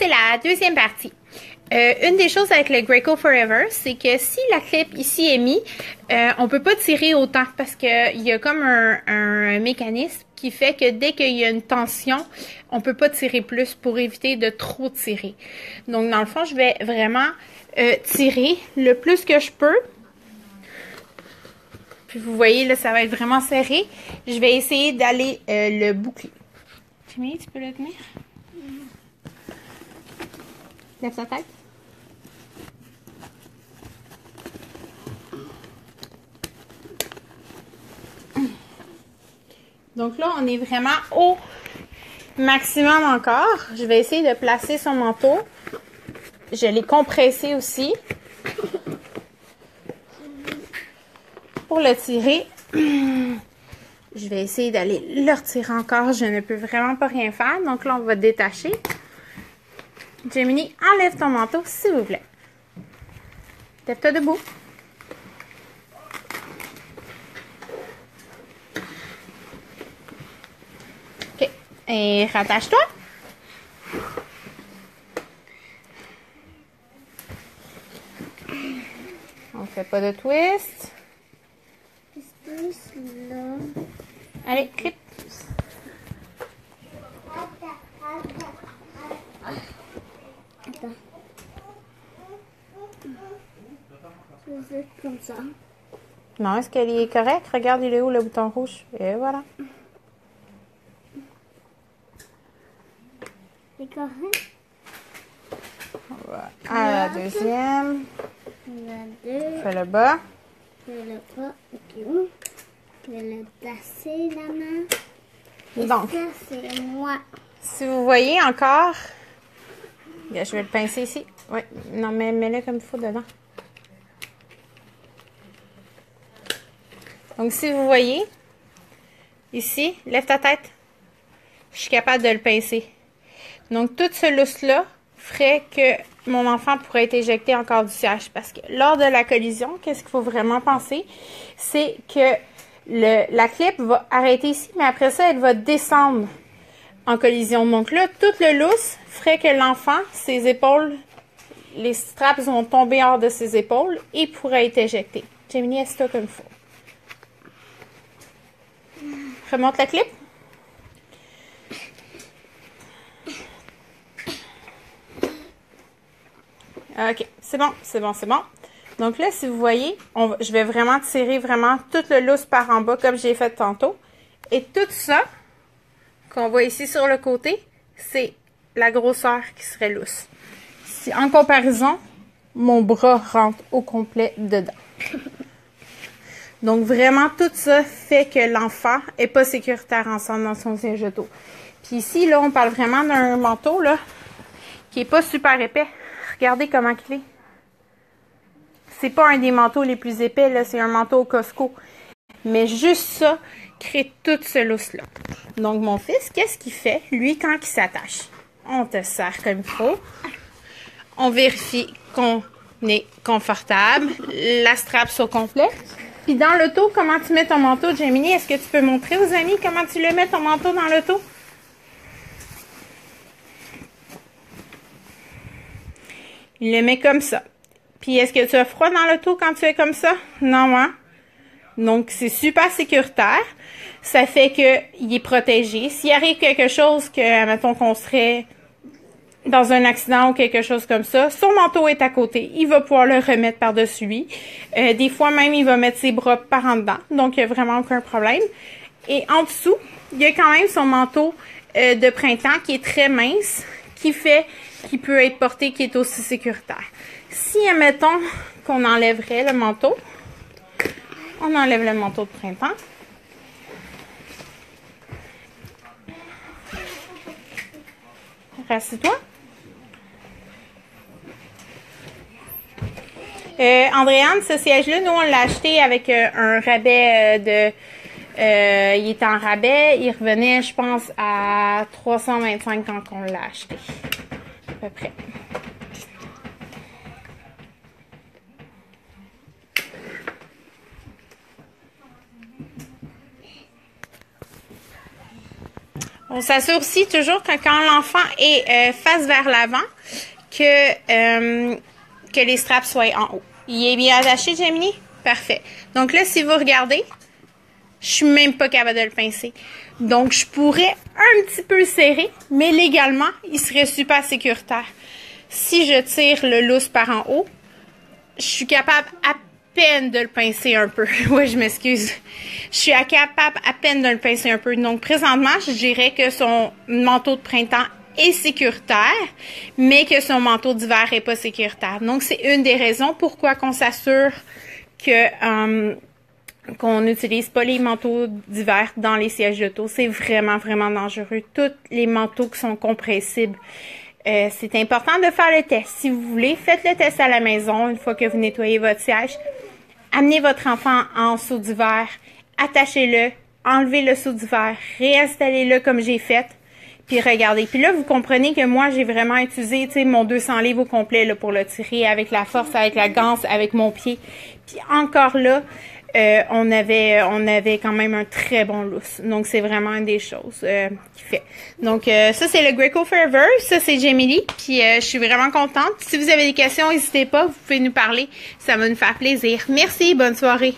c'est la deuxième partie. Une des choses avec le Graco Forever, c'est que si la clip ici est mise, on peut pas tirer autant parce qu'il y a comme un mécanisme qui fait que dès qu'il y a une tension, on peut pas tirer plus pour éviter de trop tirer. Donc dans le fond, je vais vraiment tirer le plus que je peux. Puis vous voyez, là, ça va être vraiment serré. Je vais essayer d'aller le boucler. Jimmy, tu peux le tenir? Lève ta tête. Donc là, on est vraiment au maximum encore. Je vais essayer de placer son manteau. Je l'ai compressé aussi. Pour le tirer, je vais essayer d'aller le retirer encore. Je ne peux vraiment pas rien faire. Donc là, on va détacher. Gemini, enlève ton manteau, s'il vous plaît. Lève-toi debout. OK. Et rattache-toi. On ne fait pas de twist. Allez, clip. Attends. C'est comme ça. Non, est-ce qu'elle est correcte? Regarde, il est où le bouton rouge? Et voilà. C'est correct? Voilà. À la deuxième. La deux. Fais le bas. Je vais le pas. Ok. Je vais le placer la main. Et Donc, ça, c'est moi. si vous voyez encore, je vais le pincer ici. Oui, non, mais mets-le comme il faut dedans. Donc, si vous voyez, ici, lève ta tête. Je suis capable de le pincer. Donc, tout ce lousse-là ferait que mon enfant pourrait être éjecté encore du siège. Parce que lors de la collision, qu'est-ce qu'il faut vraiment penser? C'est que la clip va arrêter ici, mais après ça, elle va descendre en collision. Donc là, tout le lousse ferait que l'enfant, ses épaules, les straps vont tomber hors de ses épaules et pourrait être éjecté. Gemini, assieds-toi comme il faut. Remonte la clip. OK, c'est bon, c'est bon, c'est bon. Donc là, si vous voyez, je vais vraiment tirer vraiment tout le lousse par en bas comme j'ai fait tantôt. Et tout ça qu'on voit ici sur le côté, c'est la grosseur qui serait lousse. Si en comparaison, mon bras rentre au complet dedans. Donc vraiment, tout ça fait que l'enfant n'est pas sécuritaire ensemble dans son siège auto. Puis ici, là, on parle vraiment d'un manteau là, qui n'est pas super épais. Regardez comment il est. C'est pas un des manteaux les plus épais, là, c'est un manteau au Costco. Mais juste ça crée tout ce lousse-là. Donc, mon fils, qu'est-ce qu'il fait? Lui, quand il s'attache, on te serre comme il faut. On vérifie qu'on est confortable. La strap soit complète. Puis dans l'auto, comment tu mets ton manteau, Gemini? Est-ce que tu peux montrer aux amis comment tu le mets, ton manteau, dans l'auto? Il le met comme ça. Puis, est-ce que tu as froid dans l'auto quand tu es comme ça? Non, hein? Donc, c'est super sécuritaire. Ça fait qu'il est protégé. S'il arrive quelque chose que, mettons qu'on serait dans un accident ou quelque chose comme ça, son manteau est à côté. Il va pouvoir le remettre par-dessus lui. Des fois, même, il va mettre ses bras par en dedans. Donc, il n'y a vraiment aucun problème. Et en dessous, il y a quand même son manteau de printemps qui est très mince, qui fait qu'il peut être porté, qui est aussi sécuritaire. Si, admettons, qu'on enlèverait le manteau, on enlève le manteau de printemps. Rassis-toi. Andréane, ce siège-là, nous, on l'a acheté avec un rabais il était en rabais. Il revenait, je pense, à 325 quand on l'a acheté. À peu près. On s'assure aussi toujours que quand l'enfant est face vers l'avant, que les straps soient en haut. Il est bien attaché, Gemini? Parfait. Donc là, si vous regardez, je suis même pas capable de le pincer. Donc, je pourrais un petit peu serrer, mais légalement, il serait super sécuritaire. Si je tire le lousse par en haut, je suis capable à peine de le pincer un peu. Ouais, je m'excuse. Je suis capable à peine de le pincer un peu. Donc, présentement, je dirais que son manteau de printemps est sécuritaire, mais que son manteau d'hiver est pas sécuritaire. Donc, c'est une des raisons pourquoi qu'on s'assure que qu'on n'utilise pas les manteaux d'hiver dans les sièges d'auto. C'est vraiment, vraiment dangereux. Tous les manteaux qui sont compressibles. C'est important de faire le test. Si vous voulez, faites le test à la maison une fois que vous nettoyez votre siège. Amenez votre enfant en seau d'hiver, attachez-le, enlevez le seau d'hiver, réinstallez-le comme j'ai fait, puis regardez. Puis là, vous comprenez que moi, j'ai vraiment utilisé, tu sais, mon 200 livres au complet là, pour le tirer avec la force, avec la ganse, avec mon pied. Puis encore là, on avait quand même un très bon lousse. Donc, c'est vraiment une des choses qui fait. Donc, ça, c'est le Greco Forever. Ça, c'est Gemini. Puis, je suis vraiment contente. Si vous avez des questions, n'hésitez pas. Vous pouvez nous parler. Ça va nous faire plaisir. Merci. Bonne soirée.